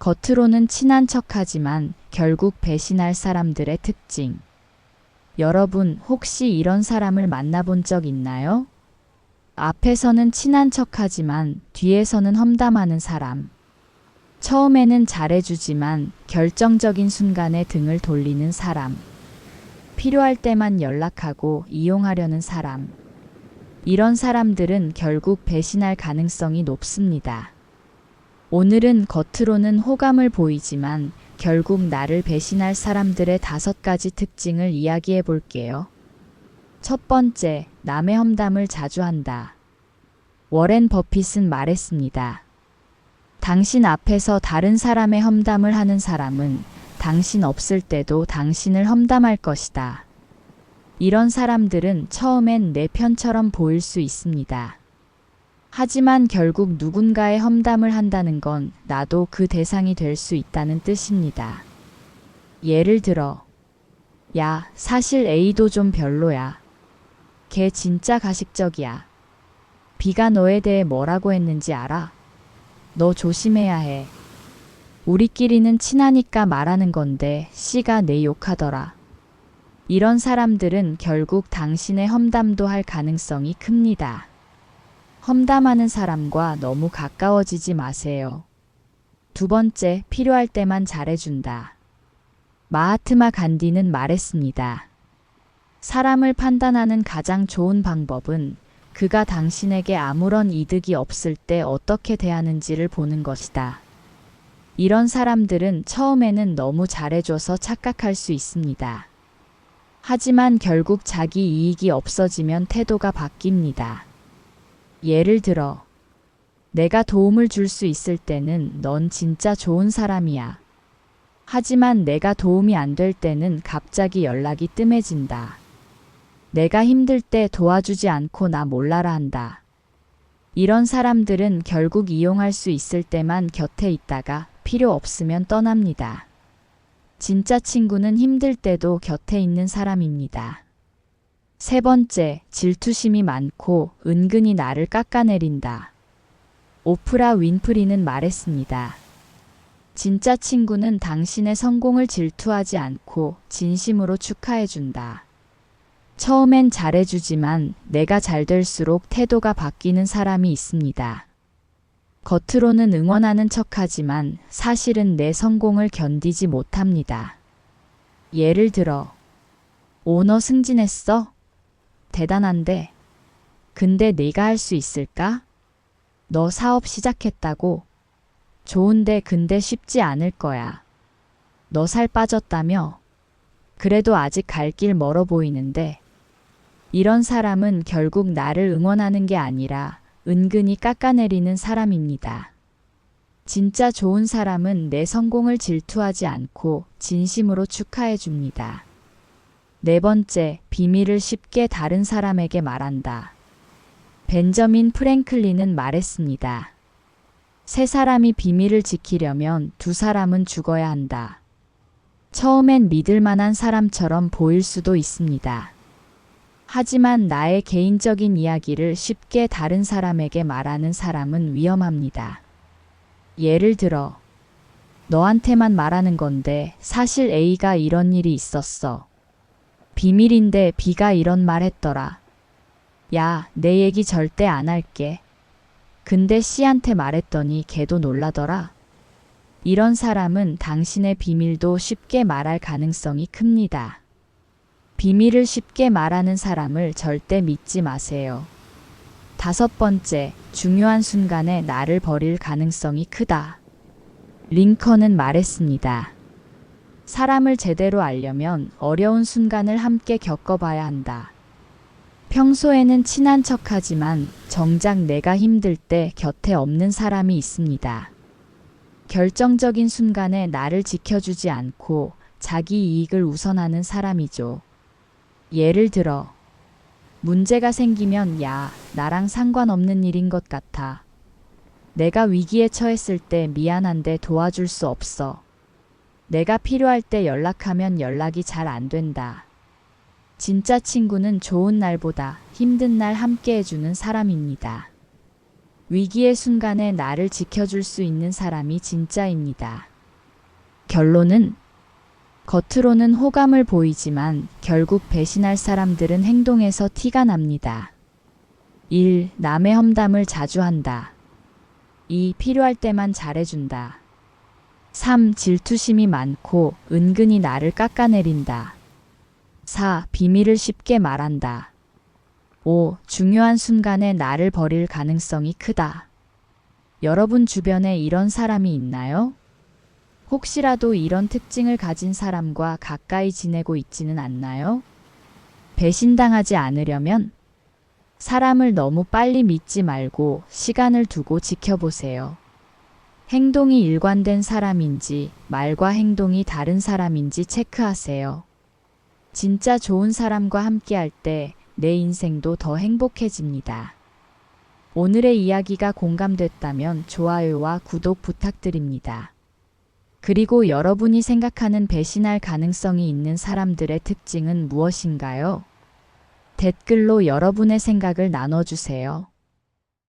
겉으로는 친한 척하지만 결국 배신할 사람들의 특징. 여러분, 혹시 이런 사람을 만나본 적 있나요? 앞에서는 친한 척하지만 뒤에서는 험담하는 사람. 처음에는 잘해주지만 결정적인 순간에 등을 돌리는 사람. 필요할 때만 연락하고 이용하려는 사람. 이런 사람들은 결국 배신할 가능성이 높습니다. 오늘은 겉으로는 호감을 보이지만 결국 나를 배신할 사람들의 5가지 특징을 이야기해 볼게요. 첫 번째, 남의 험담을 자주 한다. 워렌 버핏은 말했습니다. 당신 앞에서 다른 사람의 험담을 하는 사람은 당신 없을 때도 당신을 험담할 것이다. 이런 사람들은 처음엔 내 편처럼 보일 수 있습니다. 하지만 결국 누군가의 험담을 한다는 건 나도 그 대상이 될 수 있다는 뜻입니다. 예를 들어, 야, 사실 A도 좀 별로야. 걔 진짜 가식적이야. B가 너에 대해 뭐라고 했는지 알아? 너 조심해야 해. 우리끼리는 친하니까 말하는 건데 C가 내 욕하더라. 이런 사람들은 결국 당신의 험담도 할 가능성이 큽니다. 험담하는 사람과 너무 가까워지지 마세요. 두 번째, 필요할 때만 잘해준다. 마하트마 간디는 말했습니다. 사람을 판단하는 가장 좋은 방법은 그가 당신에게 아무런 이득이 없을 때 어떻게 대하는지를 보는 것이다. 이런 사람들은 처음에는 너무 잘해줘서 착각할 수 있습니다. 하지만 결국 자기 이익이 없어지면 태도가 바뀝니다. 예를 들어, 내가 도움을 줄 수 있을 때는 넌 진짜 좋은 사람이야. 하지만 내가 도움이 안 될 때는 갑자기 연락이 뜸해진다. 내가 힘들 때 도와주지 않고 나 몰라라 한다. 이런 사람들은 결국 이용할 수 있을 때만 곁에 있다가 필요 없으면 떠납니다. 진짜 친구는 힘들 때도 곁에 있는 사람입니다. 세 번째, 질투심이 많고 은근히 나를 깎아내린다. 오프라 윈프리는 말했습니다. 진짜 친구는 당신의 성공을 질투하지 않고 진심으로 축하해준다. 처음엔 잘해주지만 내가 잘 될수록 태도가 바뀌는 사람이 있습니다. 겉으로는 응원하는 척하지만 사실은 내 성공을 견디지 못합니다. 예를 들어, 오, 너 승진했어? 대단한데. 근데 네가 할 수 있을까? 너 사업 시작했다고? 좋은데 근데 쉽지 않을 거야. 너 살 빠졌다며? 그래도 아직 갈 길 멀어 보이는데. 이런 사람은 결국 나를 응원하는 게 아니라 은근히 깎아내리는 사람입니다. 진짜 좋은 사람은 내 성공을 질투하지 않고 진심으로 축하해 줍니다. 네 번째, 비밀을 쉽게 다른 사람에게 말한다. 벤저민 프랭클린은 말했습니다. 세 사람이 비밀을 지키려면 두 사람은 죽어야 한다. 처음엔 믿을 만한 사람처럼 보일 수도 있습니다. 하지만 나의 개인적인 이야기를 쉽게 다른 사람에게 말하는 사람은 위험합니다. 예를 들어, 너한테만 말하는 건데 사실 A가 이런 일이 있었어. 비밀인데 B가 이런 말 했더라. 야, 내 얘기 절대 안 할게. 근데 C한테 말했더니 걔도 놀라더라. 이런 사람은 당신의 비밀도 쉽게 말할 가능성이 큽니다. 비밀을 쉽게 말하는 사람을 절대 믿지 마세요. 다섯 번째, 중요한 순간에 나를 버릴 가능성이 크다. 링컨은 말했습니다. 사람을 제대로 알려면 어려운 순간을 함께 겪어봐야 한다. 평소에는 친한 척하지만 정작 내가 힘들 때 곁에 없는 사람이 있습니다. 결정적인 순간에 나를 지켜주지 않고 자기 이익을 우선하는 사람이죠. 예를 들어, 문제가 생기면 야, 나랑 상관없는 일인 것 같아. 내가 위기에 처했을 때 미안한데 도와줄 수 없어. 내가 필요할 때 연락하면 연락이 잘 안 된다. 진짜 친구는 좋은 날보다 힘든 날 함께 해주는 사람입니다. 위기의 순간에 나를 지켜줄 수 있는 사람이 진짜입니다. 결론은 겉으로는 호감을 보이지만 결국 배신할 사람들은 행동에서 티가 납니다. 1. 남의 험담을 자주 한다. 2. 필요할 때만 잘해준다. 3. 질투심이 많고 은근히 나를 깎아내린다. 4. 비밀을 쉽게 말한다. 5. 중요한 순간에 나를 버릴 가능성이 크다. 여러분 주변에 이런 사람이 있나요? 혹시라도 이런 특징을 가진 사람과 가까이 지내고 있지는 않나요? 배신당하지 않으려면 사람을 너무 빨리 믿지 말고 시간을 두고 지켜보세요. 행동이 일관된 사람인지 말과 행동이 다른 사람인지 체크하세요. 진짜 좋은 사람과 함께할 때 내 인생도 더 행복해집니다. 오늘의 이야기가 공감됐다면 좋아요와 구독 부탁드립니다. 그리고 여러분이 생각하는 배신할 가능성이 있는 사람들의 특징은 무엇인가요? 댓글로 여러분의 생각을 나눠주세요.